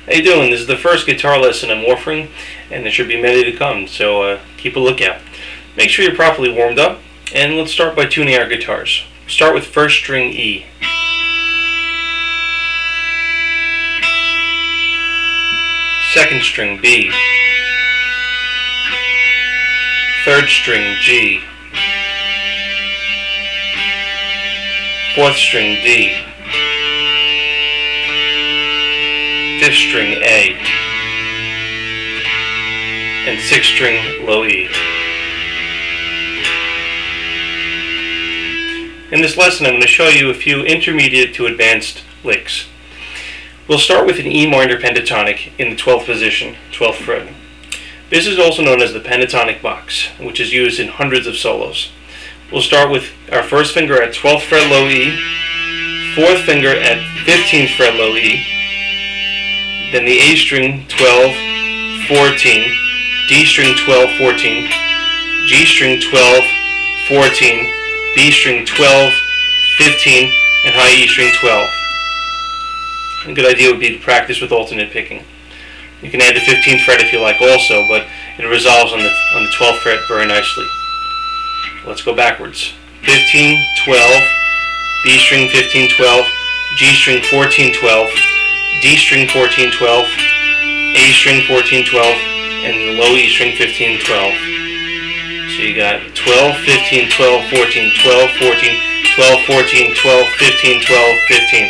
How you doing? This is the first guitar lesson I'm offering, and there should be many to come, so keep a lookout. Make sure you're properly warmed up, and let's start by tuning our guitars. Start with first string E. Second string B. Third string G. Fourth string D. Fifth string A, and sixth string low E. In this lesson I'm going to show you a few intermediate to advanced licks. We'll start with an E minor pentatonic in the 12th position, 12th fret. This is also known as the pentatonic box, which is used in hundreds of solos. We'll start with our first finger at 12th fret low E, fourth finger at 15th fret low E, then the A string 12, 14, D string 12, 14, G string 12, 14, B string 12, 15, and high E string 12. A good idea would be to practice with alternate picking. You can add the 15th fret if you like also, but it resolves on the 12th fret very nicely. Let's go backwards. 15, 12, B string 15, 12, G string 14, 12, D string 14, 12, A string 14, 12, and the low E string 15, 12. So you got 12, 15, 12, 14, 12, 14, 12, 14, 12, 15, 12, 15.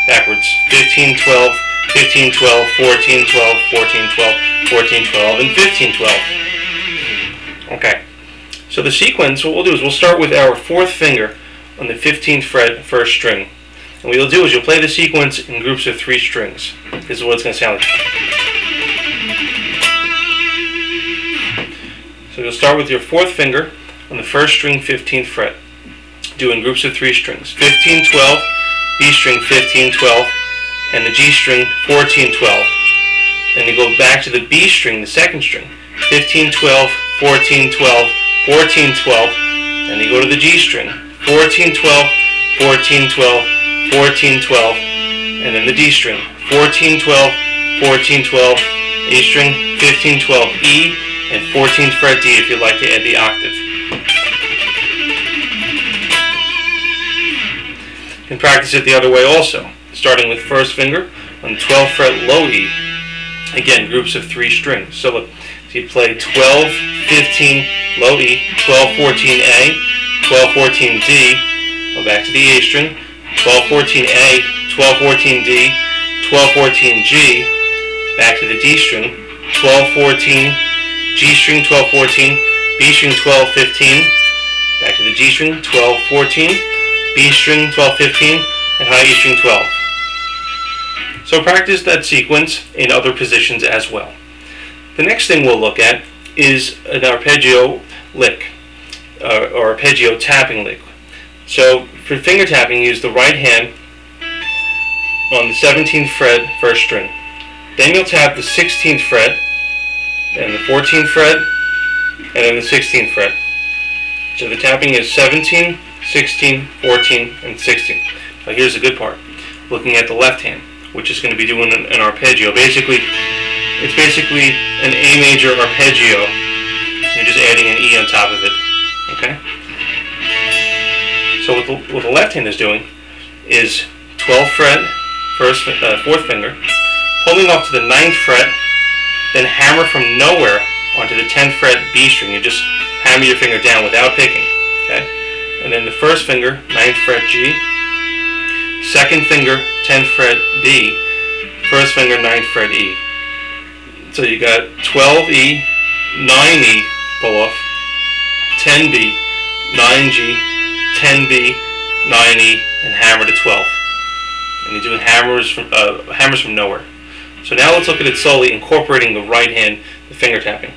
Backwards. 15, 12, 15, 12, 14, 12, 14, 12, 14, 12, and 15, 12. Okay. So the sequence, what we'll do is we'll start with our fourth finger on the 15th fret, first string. And what you'll do is you'll play the sequence in groups of 3 strings. This is what it's going to sound like. So you'll start with your fourth finger on the first string, 15th fret. Do in groups of 3 strings. 15, 12, B string 15, 12, and the G string 14, 12. Then you go back to the B string, the second string. 15, 12, 14, 12, 14, 12, and you go to the G string. 14, 12, 14, 12, 14, 12, and then the D string. 14, 12, 14, 12, A string, 15, 12, E, and 14th fret D if you'd like to add the octave. You can practice it the other way also, starting with first finger on the 12th fret low E. Again, groups of 3 strings. So look, so you play 12, 15, low E, 12, 14, A, 12, 14, D, go back to the A string, 12, 14, A, 12, 14, D, 12, 14, G, back to the D string, 12, 14, G string, 12, 14, B string, 12, 15, back to the G string, 12, 14, B string, 12, 15, and high E string, 12. So practice that sequence in other positions as well. The next thing we'll look at is an arpeggio lick, or arpeggio tapping lick. So for finger tapping, use the right hand on the 17th fret, first string. Then you'll tap the 16th fret, and the 14th fret, and then the 16th fret. So the tapping is 17, 16, 14, and 16. Now here's the good part. Looking at the left hand, which is going to be doing an arpeggio. It's basically an A major arpeggio. You're just adding an E on top of it. Okay? So what the left hand is doing is 12th fret, fourth finger, pulling up to the 9th fret, then hammer from nowhere onto the 10th fret B string. You just hammer your finger down without picking. Okay? And then the first finger, 9th fret G, second finger, 10th fret D, first finger, 9th fret E. So you got 12E, 9E, pull off, 10B, 9G, 10B, 9E, and hammer to 12. And you're doing hammers from nowhere. So now let's look at it slowly, incorporating the right hand, the finger tapping.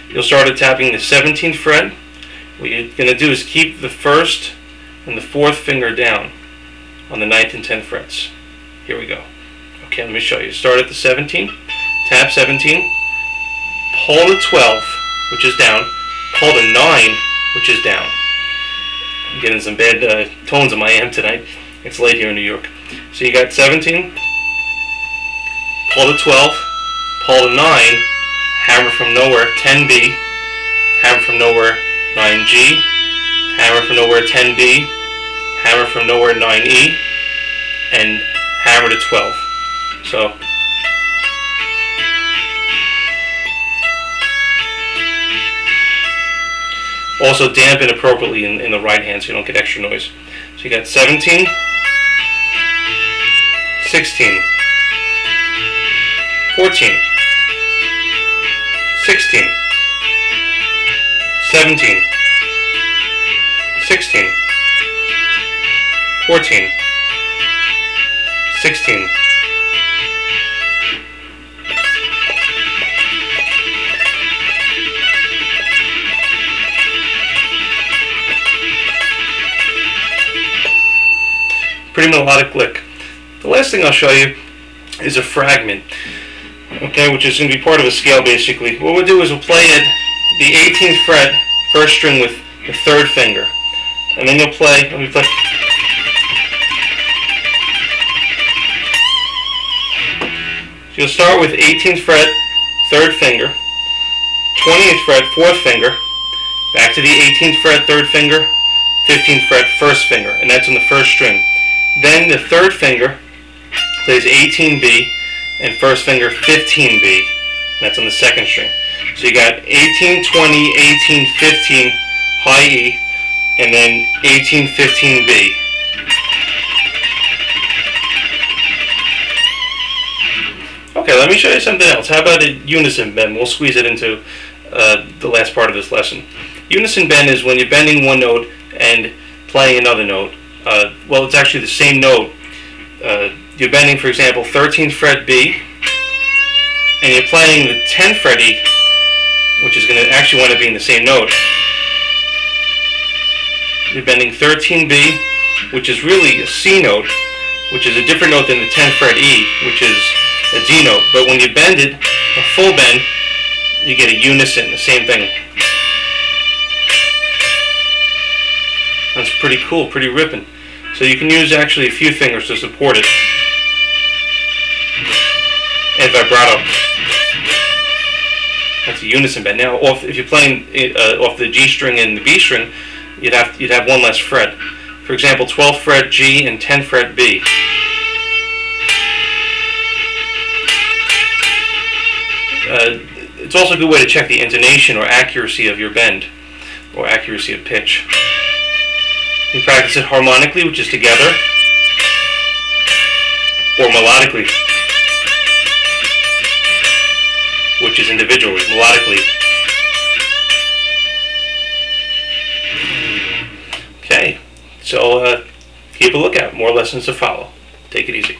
You'll start at tapping the 17th fret. What you're going to do is keep the first and the fourth finger down on the 9th and 10th frets. Here we go. Okay, let me show you. Start at the 17, tap 17, pull the 12, which is down, pull the 9, which is down. I'm getting some bad tones in my amp tonight. It's late here in New York. So you got 17, pull to 12, pull to 9, hammer from nowhere 10B, hammer from nowhere 9G, hammer from nowhere 10B, hammer from nowhere 9E, and hammer to 12. So also dampen appropriately in the right hand so you don't get extra noise. So you got 17, 16, 14, 16, 17, 16, 14, 16, pretty melodic lick. The last thing I'll show you is a fragment, okay, which is going to be part of a scale basically. What we'll do is we'll play at the 18th fret, first string with the third finger, and then you'll play, let me play. So you'll start with 18th fret, third finger, 20th fret, fourth finger, back to the 18th fret, third finger, 15th fret, first finger, and that's on the first string. Then the third finger plays 18B and first finger 15B, and that's on the second string. So you got 18, 20, 18, 15, high E, and then 18, 15B. Okay, let me show you something else. How about a unison bend? We'll squeeze it into the last part of this lesson. Unison bend is when you're bending one note and playing another note. Well, it's actually the same note. You're bending, for example, 13th fret B, and you're playing the 10th fret E, which is going to actually wind up being the same note. You're bending 13B, which is really a C note, which is a different note than the 10th fret E, which is a D note. But when you bend it, a full bend, you get a unison, the same thing. That's pretty cool, pretty ripping. So you can use actually a few fingers to support it. And vibrato. That's a unison bend. Now, if you're playing off the G string and the B string, you'd have one less fret. For example, 12th fret G and 10th fret B. It's also a good way to check the intonation or accuracy of your bend, or accuracy of pitch. You practice it harmonically, which is together, or melodically, which is individually, melodically. Okay, so keep a lookout. More lessons to follow. Take it easy.